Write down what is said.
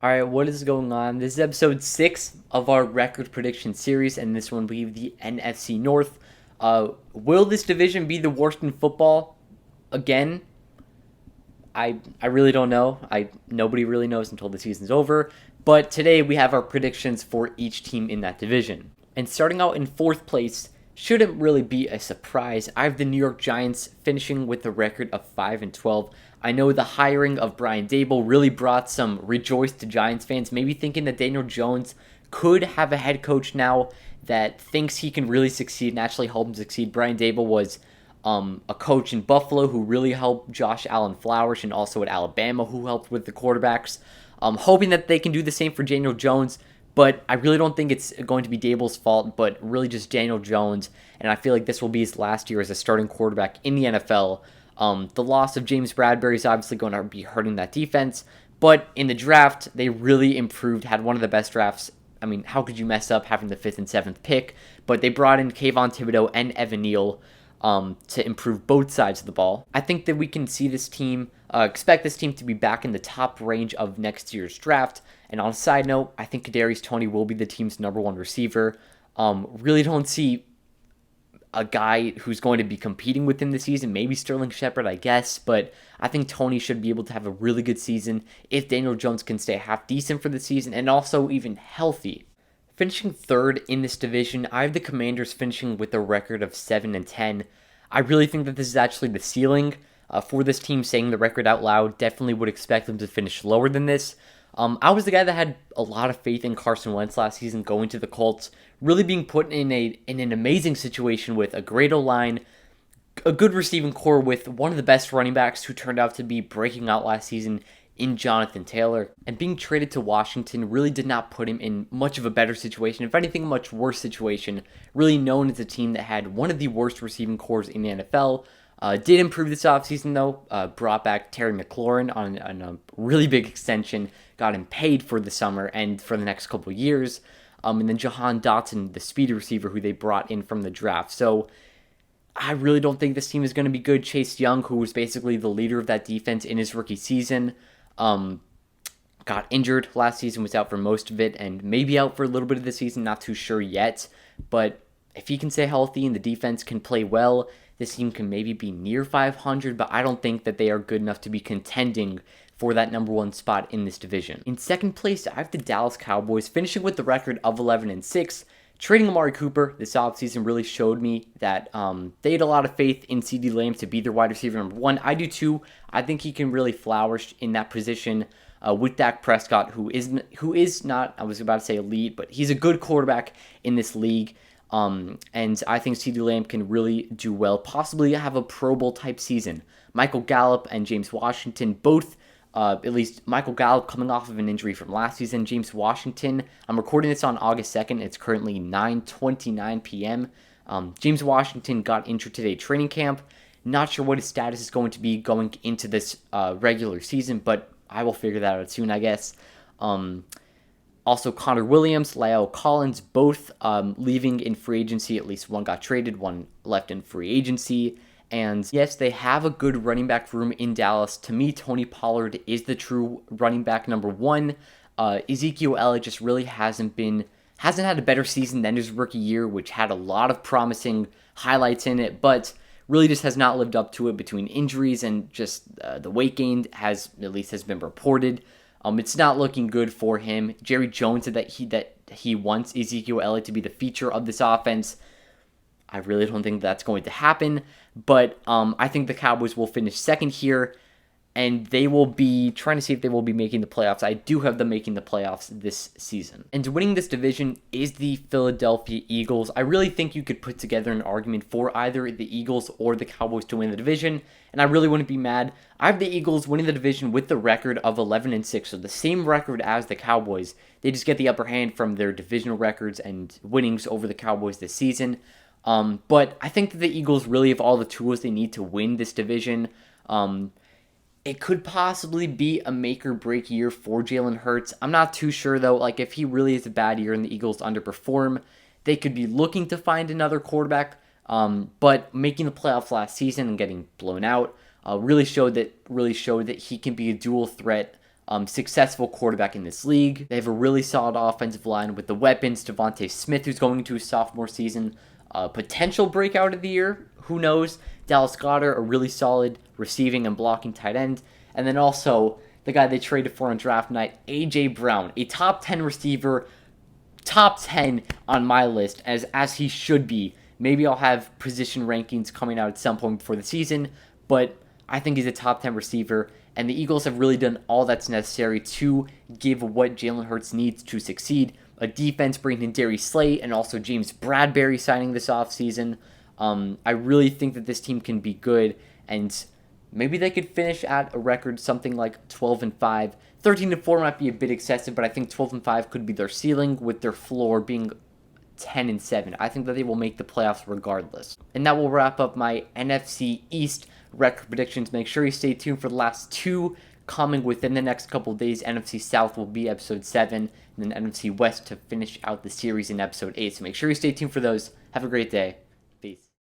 All right, what is going on? This is episode 6 of our record prediction series, and this one will be the NFC North. Will this division be the worst in football again? I really don't know. Nobody really knows until the season's over. But today we have our predictions for each team in that division. And starting out in fourth place shouldn't really be a surprise. I have the New York Giants finishing with a record of 5-12. I know the hiring of Brian Dable really brought some rejoice to Giants fans, maybe thinking that Daniel Jones could have a head coach now that thinks he can really succeed and actually help him succeed. Brian Dable was a coach in Buffalo who really helped Josh Allen flourish, and also at Alabama who helped with the quarterbacks. Hoping that they can do the same for Daniel Jones, but I really don't think it's going to be Dable's fault, but really just Daniel Jones, and I feel like this will be his last year as a starting quarterback in the NFL. The loss of James Bradbury is obviously going to be hurting that defense, but in the draft, they really improved, had one of the best drafts. I mean, how could you mess up having the 5th and 7th pick? But they brought in Kayvon Thibodeau and Evan Neal to improve both sides of the ball. I think that we can see this team, expect this team to be back in the top range of next year's draft. And on a side note, I think Kadarius Toney will be the team's number one receiver. Really don't see a guy who's going to be competing with him this season. Maybe Sterling Shepard, I guess, but I think Toney should be able to have a really good season if Daniel Jones can stay half decent for the season and also even healthy. Finishing third in this division, I have the Commanders finishing with a record of 7-10. I really think that this is actually the ceiling for this team. Saying the record out loud, definitely would expect them to finish lower than this. I was the guy that had a lot of faith in Carson Wentz last season going to the Colts, really being put in an amazing situation with a great O-line, a good receiving core with one of the best running backs who turned out to be breaking out last season in Jonathan Taylor. And being traded to Washington really did not put him in much of a better situation. If anything, a much worse situation. Really known as a team that had one of the worst receiving cores in the NFL. Did improve this offseason, though. Brought back Terry McLaurin on a really big extension. Got him paid for the summer and for the next couple years. And then Jahan Dotson, the speedy receiver who they brought in from the draft. So I really don't think this team is going to be good. Chase Young, who was basically the leader of that defense in his rookie season, got injured last season, was out for most of it, and maybe out for a little bit of the season, not too sure yet. But if he can stay healthy and the defense can play well, this team can maybe be near 500, but I don't think that they are good enough to be contending for that number one spot in this division. In second place, I have the Dallas Cowboys, finishing with the record of 11-6. Trading Amari Cooper this offseason really showed me that they had a lot of faith in CeeDee Lamb to be their wide receiver number one. I do too. I think he can really flourish in that position with Dak Prescott, who is not, I was about to say elite, but he's a good quarterback in this league. And I think CeeDee Lamb can really do well, possibly have a Pro Bowl type season. Michael Gallup and James Washington both, at least Michael Gallup coming off of an injury from last season. James Washington, I'm recording this on August 2nd. It's currently 9:29 p.m. James Washington got injured today at training camp. Not sure what his status is going to be going into this regular season, but I will figure that out soon, I guess. Also, Connor Williams, La'el Collins, both leaving in free agency. At least one got traded, one left in free agency. And yes, they have a good running back room in Dallas. To me, Tony Pollard is the true running back number one. Ezekiel Elliott just really hasn't had a better season than his rookie year, which had a lot of promising highlights in it, but really just has not lived up to it between injuries and just the weight gain has been reported. It's not looking good for him. Jerry Jones said that he wants Ezekiel Elliott to be the feature of this offense. I really don't think that's going to happen, but I think the Cowboys will finish second here, and they will be trying to see if they will be making the playoffs. I do have them making the playoffs this season. And winning this division is the Philadelphia Eagles. I really think you could put together an argument for either the Eagles or the Cowboys to win the division, and I really wouldn't be mad. I have the Eagles winning the division with the record of 11-6, so the same record as the Cowboys. They just get the upper hand from their divisional records and winnings over the Cowboys this season. But I think that the Eagles really have all the tools they need to win this division. It could possibly be a make or break year for Jalen Hurts. I'm not too sure though. Like if he really is a bad year and the Eagles underperform, they could be looking to find another quarterback. But making the playoffs last season and getting blown out really showed that he can be a dual threat successful quarterback in this league. They have a really solid offensive line with the weapons. Devontae Smith, who's going into his sophomore season, potential breakout of the year. Who knows? Dallas Goedert, a really solid receiving and blocking tight end. And then also the guy they traded for on draft night, A.J. Brown, a top 10 receiver, top 10 on my list, as he should be. Maybe I'll have position rankings coming out at some point before the season, but I think he's a top 10 receiver, and the Eagles have really done all that's necessary to give what Jalen Hurts needs to succeed. A defense bringing in Darius Slay and also James Bradbury signing this offseason. I really think that this team can be good, and maybe they could finish at a record something like 12-5. 13-4 might be a bit excessive, but I think 12-5 could be their ceiling, with their floor being 10-7. I think that they will make the playoffs regardless. And that will wrap up my NFC East record predictions. Make sure you stay tuned for the last two coming within the next couple of days. NFC South will be episode 7, and then NFC West to finish out the series in episode 8. So make sure you stay tuned for those. Have a great day.